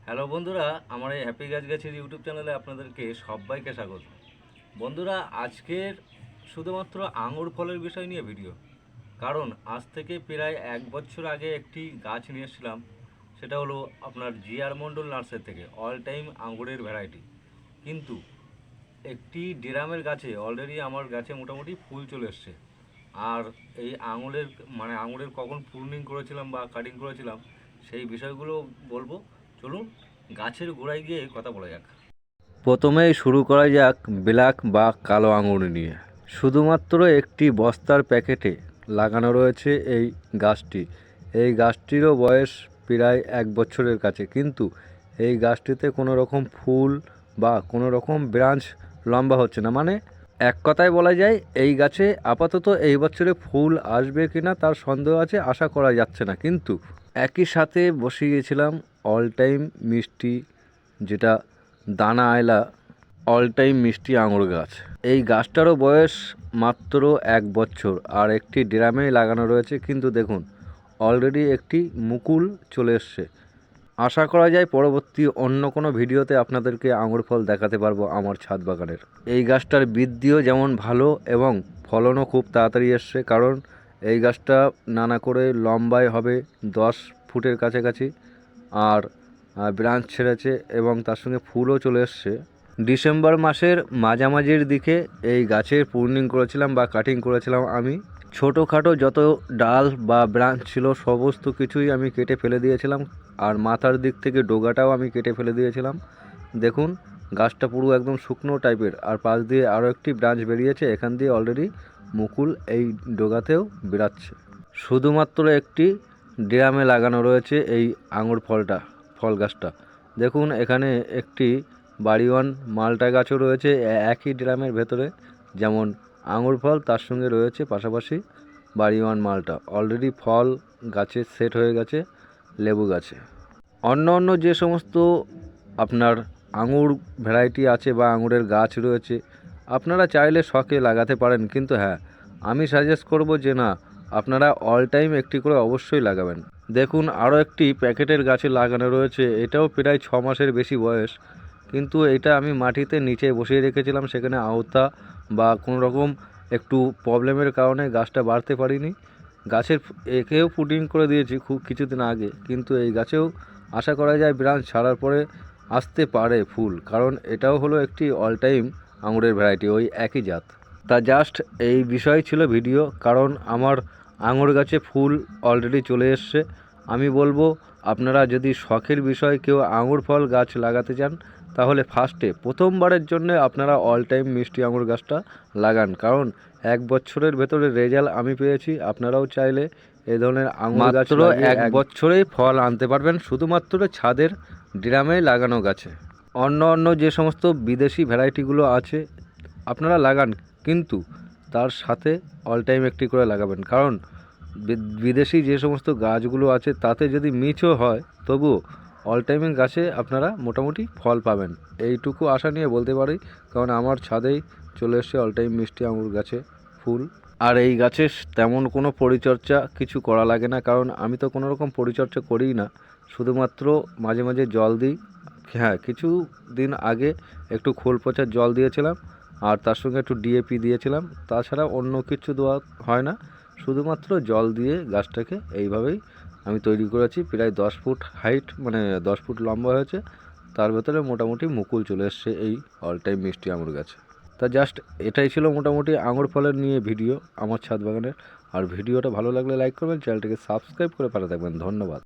Hello বন্ধুরা, আমার এই হ্যাপি গাছ গাছের ইউটিউব চ্যানেলে আপনাদেরকে সবাইকে স্বাগত। বন্ধুরা, আজকের শুধুমাত্র আঙুর ফলের বিষয় নিয়ে ভিডিও। কারণ আজ থেকে প্রায় 1 বছর আগে একটি গাছ নিয়ে এসেছিলাম। সেটা হলো আপনার জিআর মণ্ডল নার্সারি থেকে অল টাইম আঙুরের ভ্যারাইটি। কিন্তু একটি ড্রামের গাছে অলরেডি আমার গাছে মোটামুটি ফুল চলে এসছে। আর এই আঙুরের কখন প্রুনিং করেছিলাম বা কাটিং করেছিলাম সেই বিষয়গুলো বলবো। চলুন গাছের গোড়ায় গিয়ে কথা বলা যাক। প্রথমেই শুরু করা যাক ব্ল্যাক বা কালো আঙুর নিয়ে। শুধুমাত্র একটি বস্তার প্যাকেটে লাগানো রয়েছে এই গাছটি। এই গাছটিরও বয়স প্রায় 1 বছরের কাছে, কিন্তু এই গাছটিতে কোনো রকম ফুল বা কোনো রকম ব্রাঞ্চ লম্বা হচ্ছে না। মানে এক কথায় বলা যায় এই গাছে আপাতত এই বছরে ফুল আসবে কিনা তার সন্দেহ আছে, আশা করা যাচ্ছে না। কিন্তু একই সাথে বসিয়েছিলাম অল টাইম মিষ্টি, যেটা দানা আয়লা অল টাইম মিষ্টি আঙুর গাছ। এই গাছটারও বয়স মাত্র 1 বছর আর একটি ড্রামে লাগানো রয়েছে। কিন্তু দেখুন, অলরেডি একটি মুকুল চলে এসছে। আশা করা যায় পরবর্তী অন্য কোনো ভিডিওতে আপনাদেরকে আঙুর ফল দেখাতে পারবো আমার ছাদ বাগানের। এই গাছটার বৃদ্ধিও যেমন ভালো এবং ফলনও খুব তাড়াতাড়ি এসছে, কারণ এই গাছটা নানা করে লম্বায় হবে 10 ফুটের কাছাকাছি। আর ব্রাঞ্চ ছেড়েছে এবং তার সঙ্গে ফুলও চলে এসছে। ডিসেম্বর মাসের মাঝামাঝির দিকে এই গাছের প্রুনিং করেছিলাম বা কাটিং করেছিলাম আমি। ছোটোখাটো যত ডাল বা ব্রাঞ্চ ছিল সমস্ত কিছুই আমি কেটে ফেলে দিয়েছিলাম, আর মাথার দিক থেকে ডোগাটাও আমি কেটে ফেলে দিয়েছিলাম। দেখুন, গাছটা পুরো একদম শুকনো টাইপের, আর পাশ দিয়ে আরও একটি ব্রাঞ্চ বেরিয়েছে। এখান দিয়ে অলরেডি মুকুল এই ডোগাতেও বেরাচ্ছে। শুধুমাত্র একটি ড্রামে লাগানো রয়েছে এই আঙুর ফল গাছটা। দেখুন, এখানে একটি বাড়িওয়ান মালটা গাছও রয়েছে একই ড্রামের ভেতরে। যেমন আঙুর ফল, তার সঙ্গে রয়েছে পাশাপাশি বাড়িওয়ান মালটা। অলরেডি ফল গাছে সেট হয়ে গেছে লেবু গাছে। অন্য যে সমস্ত আপনার আঙুর ভ্যারাইটি আছে বা আঙুরের গাছ রয়েছে, আপনারা চাইলে শখে লাগাতে পারেন। কিন্তু হ্যাঁ, আমি সাজেস্ট করব যে না, আপনারা অল টাইম একটি করে অবশ্যই লাগাবেন। দেখুন, আরও একটি প্যাকেটের গাছে লাগানো রয়েছে। এটাও প্রায় 6 মাসের বেশি বয়স, কিন্তু এটা আমি মাটিতে নিচে বসিয়ে রেখেছিলাম। সেখানে আওতা বা কোনো রকম একটু প্রবলেমের কারণে গাছটা বাড়তে পারিনি। গাছের একেও পুডিং করে দিয়েছি খুব কিছুদিন আগে, কিন্তু এই গাছেও আশা করা যায় ব্রাঞ্চ ছাড়ার পরে আসতে পারে ফুল, কারণ এটাও হলো একটি অল টাইম আঙুরের ভ্যারাইটি, ওই একই জাত। তা জাস্ট এই বিষয় ছিল ভিডিও, কারণ আমার আঙুর গাছে ফুল অলরেডি চলে এসছে। আমি বলবো, আপনারা যদি শখের বিষয় কেউ আঙুর ফল গাছ লাগাতে চান, তাহলে প্রথমবারের জন্য আপনারা অল টাইম মিষ্টি আঙুর গাছটা লাগান। কারণ 1 বছরের ভেতরে রেজাল্ট আমি পেয়েছি। আপনারাও চাইলে এই ধরনের আঙুর গাছ মাত্র 1 বছরেই ফল আনতে পারবেন, শুধুমাত্র ছাদের ড্রামে লাগানো গাছে। অন্য যে সমস্ত বিদেশি ভ্যারাইটিগুলো আছে আপনারা লাগান, কিন্তু তার সাথে অল টাইম একটি করে লাগাবেন। কারণ বিদেশি যে সমস্ত গাছগুলো আছে তাতে যদি মিচও হয়, তবুও অল টাইমিং গাছে আপনারা মোটামুটি ফল পাবেন, এইটুকু আশা নিয়ে বলতে পারি। কারণ আমার ছাদেই চলে এসছে অল টাইম মিষ্টি আঙুর গাছে ফুল। আর এই গাছে তেমন কোনো পরিচর্যা কিছু করা লাগে না, কারণ আমি তো কোনো রকম পরিচর্যা করিই না। শুধুমাত্র মাঝে মাঝে জল দিই। হ্যাঁ, কিছু দিন আগে একটু খোল পচার জল দিয়েছিলাম, আর তার সঙ্গে একটু ডিএপি দিয়েছিলাম। তাছাড়া অন্য কিছু দেওয়া হয় না, শুধুমাত্র জল দিয়ে গাছটাকে এইভাবেই আমি তৈরি করেছি। প্রায় 10 ফুট হাইট, মানে 10 ফুট লম্বা হয়েছে। তার ভেতরে মোটামুটি মুকুল চলে এসছে এই অল টাইম মিষ্টি আঙুর গাছে। তা জাস্ট এটাই ছিল মোটামুটি আঙুর ফলের নিয়ে ভিডিও আমার ছাদ বাগানের। আর ভিডিওটা ভালো লাগলে লাইক করবেন, চ্যানেলটিকে সাবস্ক্রাইব করে পাশে থাকবেন। ধন্যবাদ।